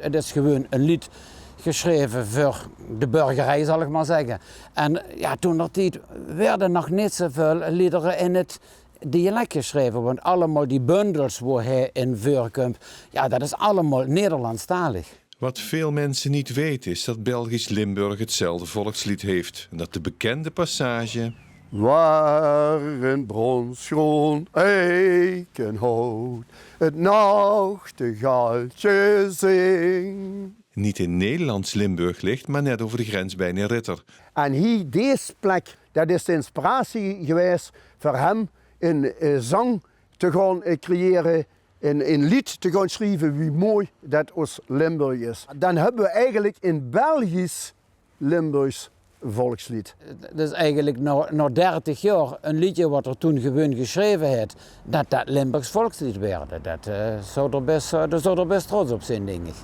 Het is gewoon een lied geschreven voor de burgerij, zal ik maar zeggen. En ja, toen dat tijd werden nog niet zoveel liederen in het dialect geschreven. Want allemaal die bundels waar hij in voorkomt, ja, dat is allemaal Nederlandstalig. Wat veel mensen niet weten is dat Belgisch Limburg hetzelfde volkslied heeft. En dat de bekende passage... Waar een bronsgroen eikenhout het nachtegaaltje zingt. niet in Nederlands Limburg ligt, maar net over de grens bij Ritter. En hier, deze plek, dat is de inspiratie geweest voor hem een zang te gaan creëren, een lied te gaan schrijven, wie mooi dat ons Limburg is. Dan hebben we eigenlijk een Belgisch Limburgs volkslied. Het is eigenlijk na 30 jaar een liedje wat er toen gewoon geschreven heeft, dat Limburgs volkslied werd. Dat zou er best trots op zijn, denk ik.